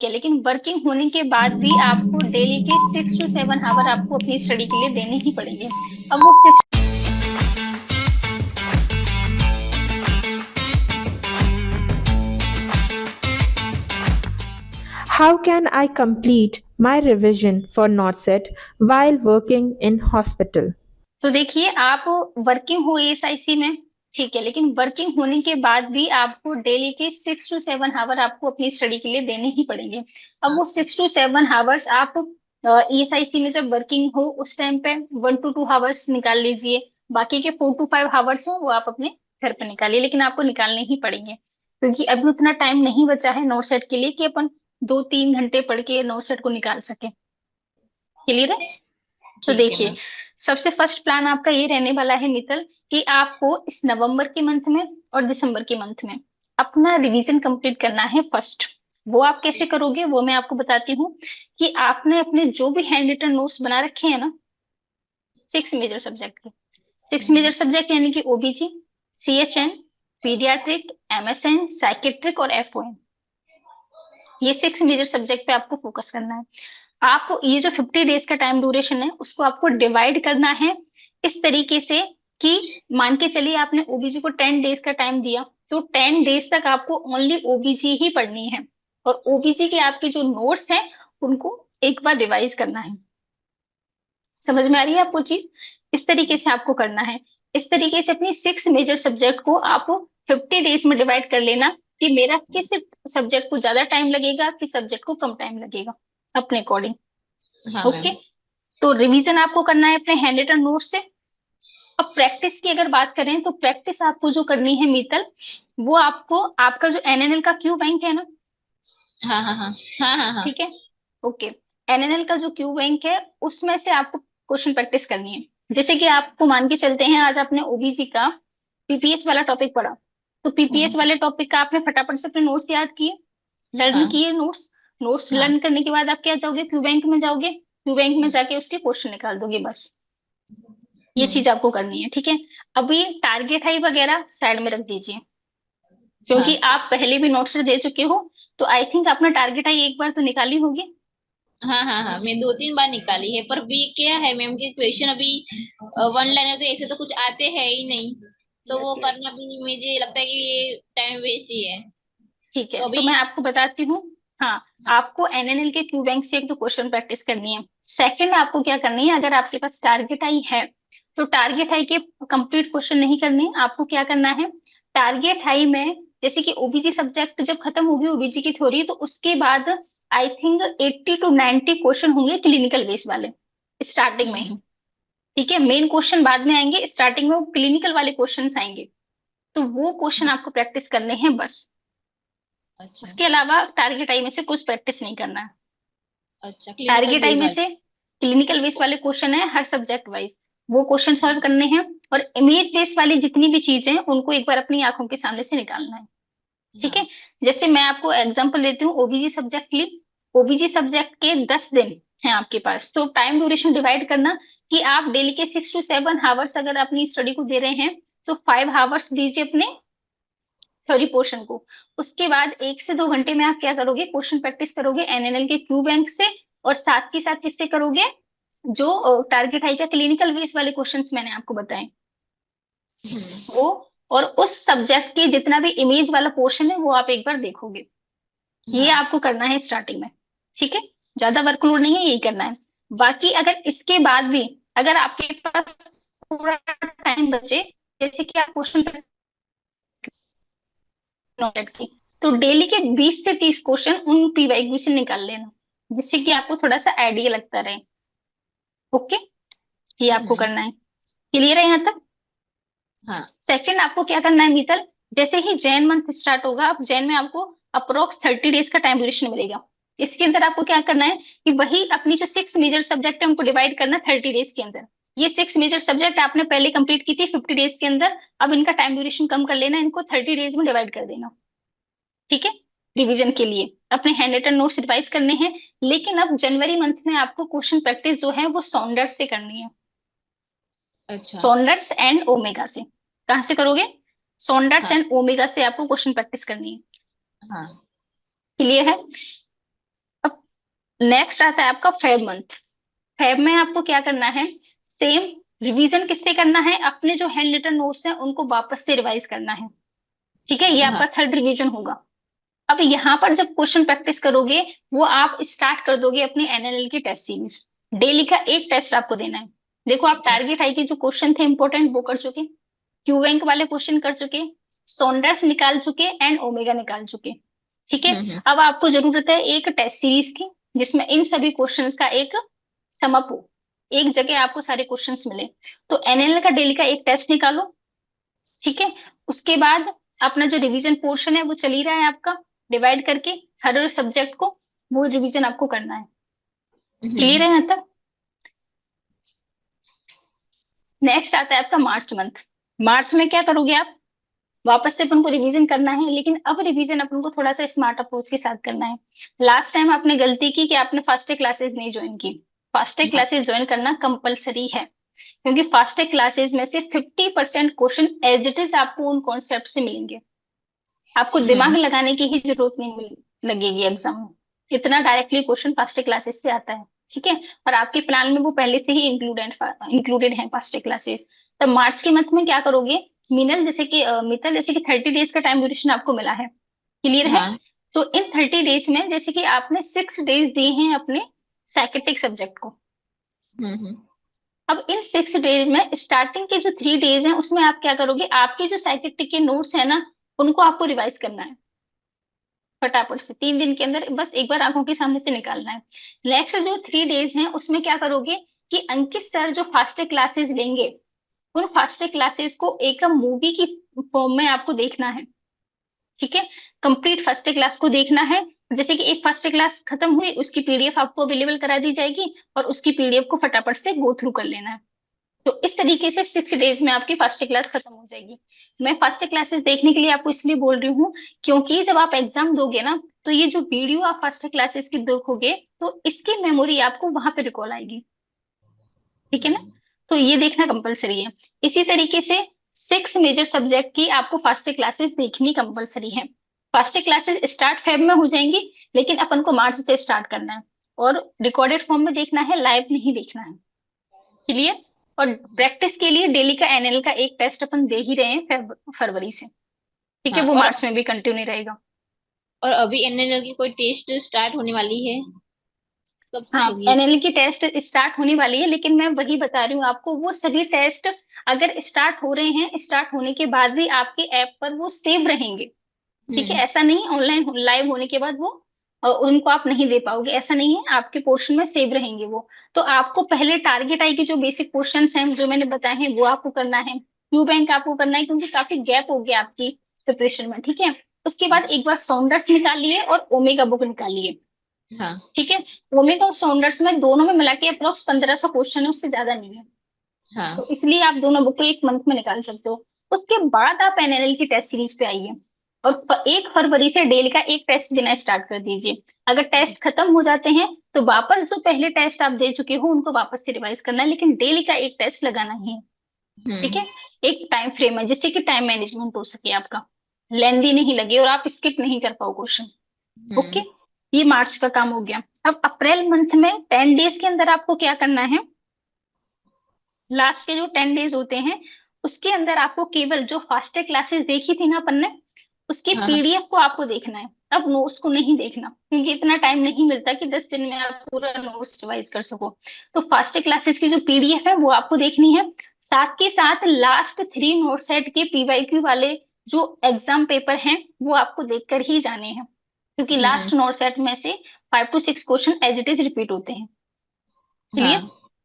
है, लेकिन वर्किंग होने के बाद भी आपको डेली के 6 to 7 आवर आपको अपनी स्टडी के लिए देने ही पड़ेंगे। अब वो 6। How can I complete my revision for NOTSET while working in hospital? तो देखिए, आप वर्किंग हो एएसआईसी में, ठीक है, लेकिन वर्किंग होने के बाद भी आपको डेली के 6 to 7 आवर आपको अपनी स्टडी के लिए देने ही पड़ेंगे। अब वो 6 to 7 आवर्स आप ईएसआईसी में जब वर्किंग हो उस टाइम पे 1 to 2 आवर्स निकाल लीजिए। बाकी के 4 to 5 आवर्स हैं वो आप अपने घर पे निकालिए, लेकिन आपको निकालने ही पड़ेंगे, क्योंकि अभी उतना टाइम नहीं बचा है नोट सेट के लिए कि अपन 2-3 घंटे पढ़ के नोट सेट को निकाल सके। क्लियर है? तो ठीक है देखिए, मैम। सबसे फर्स्ट प्लान आपका ये रहने वाला है मित्तल, कि आपको इस नवंबर के मंथ में और दिसंबर के मंथ में अपना रिवीजन कंप्लीट करना है फर्स्ट। वो आप कैसे करोगे वो मैं आपको बताती हूँ। कि आपने अपने जो भी हैंड रिटन नोट्स बना रखे हैं ना, 6 मेजर सब्जेक्ट के, 6 मेजर सब्जेक्ट यानी कि ओबीजी, सीएचएन, पीडियाट्रिक, एमएसएन, साइकेट्रिक और एफओएन, ये 6 मेजर सब्जेक्ट पे आपको फोकस करना है। आप ये जो 50 डेज का टाइम ड्यूरेशन है उसको आपको डिवाइड करना है इस तरीके से कि मान के चलिए आपने ओबीजी को 10 डेज का टाइम दिया, तो 10 डेज तक आपको ओनली ओबीजी ही पढ़नी है, और ओबीजी के आपके जो नोट्स हैं उनको एक बार रिवाइज करना है। समझ में आ रही है आपको चीज? इस तरीके से आपको करना है। इस तरीके से अपनी 6 मेजर सब्जेक्ट को आप 50 डेज में डिवाइड कर लेना, कि मेरा किस सब्जेक्ट को ज्यादा टाइम लगेगा, किस सब्जेक्ट को कम टाइम लगेगा, अपने अकॉर्डिंग। हाँ ओके, मैम। तो रिवीजन आपको करना है अपने हैंड रिटन नोट से। अब प्रैक्टिस की अगर बात करें तो प्रैक्टिस आपको जो करनी है मीतल, वो आपको आपका जो एनएनएल का क्यू बैंक है ना, हाँ हाँ हाँ हाँ हाँ हाँ। ठीक है, ओके, एनएनएल का जो क्यू बैंक है उसमें से आपको क्वेश्चन प्रैक्टिस करनी है। जैसे कि आपको मान के चलते हैं आज आपने ओबीसी का पीपीएच वाला टॉपिक पढ़ा, तो पीपीएच वाले टॉपिक का आपने फटाफट से अपने नोट्स याद किए, लर्न हाँ किए नोट्स। नोट्स हाँ। लर्न करने के बाद आप क्या जाओगे, क्यू बैंक में जाओगे, क्यू बैंक में जाके उसके क्वेश्चन निकाल दोगे, बस ये हम्म। चीज आपको करनी है, ठीक है। अभी टारगेट हाई वगैरह साइड में रख दीजिए, क्योंकि हाँ आप पहले भी नोट्स दे चुके हो, तो आई थिंक अपना टारगेट हाई एक बार तो निकाली होगी। हाँ हाँ हाँ, मैं 2-3 बार निकाली है, पर भी क्या है मैम के क्वेश्चन अभी वन लाइनर तो ऐसे तो कुछ आते हैं ही नहीं, तो वो यस यस, करना भी मुझे लगता है कि ये टाइम वेस्ट ही है। ठीक है, तो तो अभी मैं आपको बताती हूँ। हाँ, आपको एनएनएल के क्यू बैंक से एक तो क्वेश्चन प्रैक्टिस करनी है। सेकंड आपको क्या करनी है, अगर आपके पास टारगेट आई है तो टारगेट हाई के कंप्लीट क्वेश्चन नहीं करने, आपको क्या करना है, टारगेट हाई में जैसे कि ओबीजी सब्जेक्ट जब खत्म होगी ओबीजी की थ्योरी, तो उसके बाद आई थिंक 80 to 90 क्वेश्चन होंगे क्लिनिकल बेस वाले, स्टार्टिंग में ही। ठीक है, मेन क्वेश्चन बाद में आएंगे, स्टार्टिंग में वो क्लिनिकल वाले क्वेश्चन आएंगे, तो वो क्वेश्चन आपको प्रैक्टिस करने हैं बस। अच्छा उसके अलावा टारगेट आई में से कुछ प्रैक्टिस नहीं करना है। अच्छा, क्लिनिकल टारगेट आई बेस में वाले। से क्लिनिकल बेस वाले क्वेश्चन है हर सब्जेक्ट वाइज, वो क्वेश्चन सॉल्व करने हैं। और इमेज बेस वाली जितनी भी चीजें हैं उनको एक बार अपनी आंखों के सामने से निकालना है। ठीक है, हाँ जैसे मैं आपको एग्जांपल देती हूँ ओबीजी सब्जेक्ट की। ओबीजी सब्जेक्ट के 10 दिन हैं आपके पास, तो टाइम ड्यूरेशन डिवाइड करना, कि आप डेली के 6 to 7 आवर्स अगर अपनी स्टडी को दे रहे हैं, तो 5 आवर्स दीजिए अपने थ्योरी पोर्शन को। उसके बाद 1 से 2 घंटे में आप क्या करोगे, क्वेश्चन प्रैक्टिस करोगे एनएनएल के क्यू बैंक से, और साथ के साथ किससे करोगे, जो टारगेट हाई का क्लिनिकल बेस वाले क्वेश्चंस मैंने आपको बताए वो, और उस सब्जेक्ट के जितना भी इमेज वाला पोर्शन है वो आप एक बार देखोगे। ये हाँ। आपको करना है स्टार्टिंग में, ठीक है, ज्यादा वर्कलोड नहीं है, यही करना है। बाकी अगर इसके बाद भी अगर आपके पास थोड़ा टाइम बचे, जैसे कि आप क्वेश्चन नोट की, तो डेली के 20 से 30 क्वेश्चन उन पीवाईक्यू से निकाल लेना, जिससे कि आपको थोड़ा सा आइडिया लगता रहे। ओके, ये आपको करना है। क्लियर है यहाँ तक? हाँ सेकंड आपको क्या करना है मीतल, जैसे ही जैन मंथ स्टार्ट होगा, अब जैन में आपको अप्रोक्स 30 डेज का टाइम ड्यूरेशन मिलेगा। इसके अंदर आपको क्या करना है, कि वही अपनी जो 6 मेजर सब्जेक्ट है उनको डिवाइड करना 30 डेज के अंदर। ये 6 मेजर सब्जेक्ट आपने पहले कंप्लीट की थी 50 डेज के अंदर, अब इनका टाइम ड्यूरेशन कम कर लेना, इनको 30 डेज में डिवाइड कर देना। ठीक है, रिवीजन के लिए अपने हैंड रिटन नोट्स रिवाइज करने हैं। लेकिन अब जनवरी मंथ में आपको क्वेश्चन प्रैक्टिस जो है वो सॉन्डर्स से करनी है, अच्छा। सॉन्डर्स एंड ओमेगा से। कहाँ से करोगे, सॉन्डर्स हाँ एंड ओमेगा से आपको क्वेश्चन प्रैक्टिस करनी है। हाँ क्लियर है? नेक्स्ट आता है आपका फेब मंथ। फेब में आपको क्या करना है, सेम रिवीजन किससे करना है, अपने जो हैंड रिटन नोट्स हैं उनको वापस से रिवाइज करना है। ठीक है, ये हाँ। आपका थर्ड रिवीजन होगा। अब यहाँ पर जब क्वेश्चन प्रैक्टिस करोगे वो आप स्टार्ट कर दोगे अपनी एनएलएल की टेस्ट सीरीज। डेली का एक टेस्ट आपको देना है। देखो आप टारगेट आई के जो क्वेश्चन थे इंपॉर्टेंट वो कर चुके, क्यू बैंक वाले क्वेश्चन कर चुके, सोंडर्स निकाल चुके एंड ओमेगा निकाल चुके। ठीक है, अब आपको जरूरत है एक टेस्ट सीरीज की जिसमें इन सभी क्वेश्चंस का एक समअप हो, एक जगह आपको सारे क्वेश्चंस मिले। तो एनएलएल का डेली का एक टेस्ट निकालो। ठीक है, उसके बाद अपना जो रिवीजन पोर्शन है वो चल ही रहा है आपका, डिवाइड करके हर सब्जेक्ट को वो रिवीजन आपको करना है। क्लियर है यहाँ तक? नेक्स्ट आता है आपका मार्च मंथ। मार्च में क्या करोगे आप, वापस से अपन को रिवीजन करना है, लेकिन अब रिवीजन अपन को थोड़ा सा स्मार्ट अप्रोच के साथ करना है। लास्ट टाइम आपने गलती की कि आपने फास्टे क्लासेस नहीं ज्वाइन की। फास्टे क्लासेस ज्वाइन करना कंपलसरी है, क्योंकि फास्टे क्लासेस में से 50% क्वेश्चन एज इट इज आपको उन कॉन्सेप्ट से मिलेंगे। आपको दिमाग लगाने की ही जरूरत नहीं लगेगी एग्जाम में, इतना डायरेक्टली क्वेश्चन फास्टे क्लासेस से आता है। ठीक है, और आपके प्लान में वो पहले से ही इंक्लूडेड है फास्टे क्लासेस। तब मार्च के मंथ में क्या करोगे, मित्तल जैसे कि 30 डेज का टाइम ड्यूरेशन आपको मिला है, क्लियर है? हाँ। तो इन 30 डेज में जैसे कि आपने 6 डेज दिए हैं अपने साइकेट्रिक सब्जेक्ट को। अब इन 6 डेज में स्टार्टिंग के जो 3 डेज हैं उसमें आप क्या करोगे, आपके जो साइकेट्रिक के नोट्स है ना उनको आपको रिवाइज करना है फटाफट से, 3 दिन के अंदर बस एक बार आंखों के सामने से निकालना है। नेक्स्ट जो 3 डेज हैं उसमें क्या करोगे कि अंकित सर जो फास्टे क्लासेस लेंगे उन फास्टे क्लासेस को एक मूवी की फॉर्म में आपको देखना है। ठीक है, कंप्लीट फर्स्ट क्लास को देखना है। जैसे कि एक फर्स्ट क्लास खत्म हुई उसकी पीडीएफ आपको अवेलेबल करा दी जाएगी और उसकी पीडीएफ को फटाफट से गो थ्रू कर लेना है। तो इस तरीके से 6 डेज में आपकी फर्स्ट क्लास खत्म हो जाएगी। मैं फर्स्ट क्लासेस देखने के लिए आपको इसलिए बोल रही हूँ क्योंकि जब आप एग्जाम दोगे ना तो ये जो वीडियो आप फर्स्ट क्लासेस की देखोगे तो इसकी मेमोरी आपको वहां पे रिकॉल आएगी। ठीक है ना, तो ये देखना कंपलसरी है। इसी तरीके से 6 मेजर सब्जेक्ट की आपको फर्स्ट क्लासेस देखनी कंपलसरी है। फर्स्ट क्लासेस स्टार्ट फेब में हो जाएंगी, लेकिन अपन को मार्च से स्टार्ट करना है और रिकॉर्डेड फॉर्म में देखना है, लाइव नहीं देखना है। क्लियर? और प्रैक्टिस के लिए डेली का एनएल का एक टेस्ट अपन दे ही रहे हैं फरवरी से। ठीक है, हाँ, वो और मार्च में भी कंटिन्यू रहेगा। अभी एनएनएल की कोई टेस्ट स्टार्ट होने वाली है, कब से हाँ, होगी? एनएल की टेस्ट स्टार्ट होने वाली है, लेकिन मैं वही बता रही हूँ आपको, वो सभी टेस्ट अगर स्टार्ट हो रहे हैं, स्टार्ट होने के बाद भी आपके ऐप पर वो सेव रहेंगे। ठीक है, ऐसा नहीं ऑनलाइन लाइव होने के बाद वो उनको आप नहीं दे पाओगे, ऐसा नहीं है, आपके पोर्शन में सेव रहेंगे वो। तो आपको पहले टारगेट आई के जो बेसिक क्वेश्चंस हैं जो मैंने बताए हैं वो आपको करना है, क्यू बैंक आपको करना है क्योंकि काफी गैप हो गया आपकी प्रिपरेशन में। ठीक है, उसके बाद एक बार साउंडर्स निकालिए और ओमेगा बुक निकालिए। हाँ। ठीक है, ओमेगा और साउंडर्स में दोनों में मिला के अप्रोक्स 1500 क्वेश्चन है, उससे ज्यादा नहीं है। हाँ। तो इसलिए आप दोनों बुक को एक मंथ में निकाल सकते हो। उसके बाद आप एनएलएल की टेस्ट सीरीज पे आइए और 1 फरवरी से डेली का एक टेस्ट देना स्टार्ट कर दीजिए। अगर टेस्ट खत्म हो जाते हैं तो वापस जो पहले टेस्ट आप दे चुके हो उनको वापस से रिवाइज करना है, लेकिन डेली का एक टेस्ट लगाना ही है। ठीक है, एक टाइम फ्रेम है जिससे कि टाइम मैनेजमेंट हो सके आपका, लेंदी नहीं लगे और आप स्किप नहीं कर पाओ क्वेश्चन। ओके, ये मार्च का काम हो गया। अब अप्रैल मंथ में 10 डेज के अंदर आपको क्या करना है, लास्ट के जो 10 डेज होते हैं उसके अंदर आपको केवल जो फास्टे क्लासेस देखी थी ना अपन ने उसकी हाँ। पीडीएफ को आपको देखना है। अब नोट्स को नहीं देखना क्योंकि इतना टाइम नहीं मिलता कि 10 दिन में आप पूरा नोट्स रिवाइज कर सको। तो फास्टे क्लासेस की जो पीडीएफ है वो आपको देखनी है। साथ के साथ लास्ट 3 नोट सेट के पीवाईक्यू वाले जो एग्जाम पेपर हैं वो आपको देखकर ही जाने हैं, क्योंकि लास्ट नोट सेट में से 5 to 6 question as it is repeat होते हैं। हाँ, क्लियर?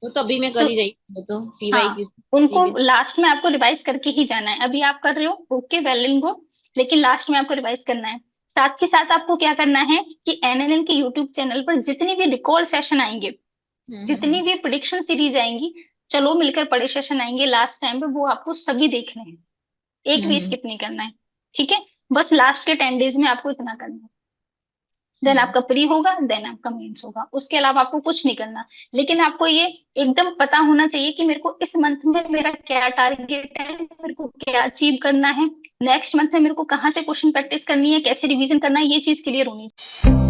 वो तो अभी मैं कर तो ही रही हूँ, वो तो पीवाई हाँ, की उनको भी। लास्ट में आपको रिवाइज करके ही जाना है। अभी आप कर रहे हो ओके, वेल एंड गुड, लेकिन लास्ट में आपको रिवाइज करना है। साथ के साथ आपको क्या करना है कि एनएनएल के यूट्यूब चैनल पर जितनी भी रिकॉल सेशन आएंगे, जितनी भी प्रिडिक्शन सीरीज आएंगी, चलो मिलकर पढ़े सेशन आएंगे लास्ट टाइम पे, वो आपको सभी देखने हैं, एक भी स्किप नहीं करना है। ठीक है, बस लास्ट के 10 डेज में आपको इतना करना है, देन आपका प्री होगा, देन आपका मेंस होगा, उसके अलावा आपको कुछ नहीं करना। लेकिन आपको ये एकदम पता होना चाहिए कि मेरे को इस मंथ में मेरा क्या टारगेट है, मेरे को क्या अचीव करना है, नेक्स्ट मंथ में मेरे को कहाँ से क्वेश्चन प्रैक्टिस करनी है, कैसे रिवीजन करना है, ये चीज क्लियर होनी चाहिए।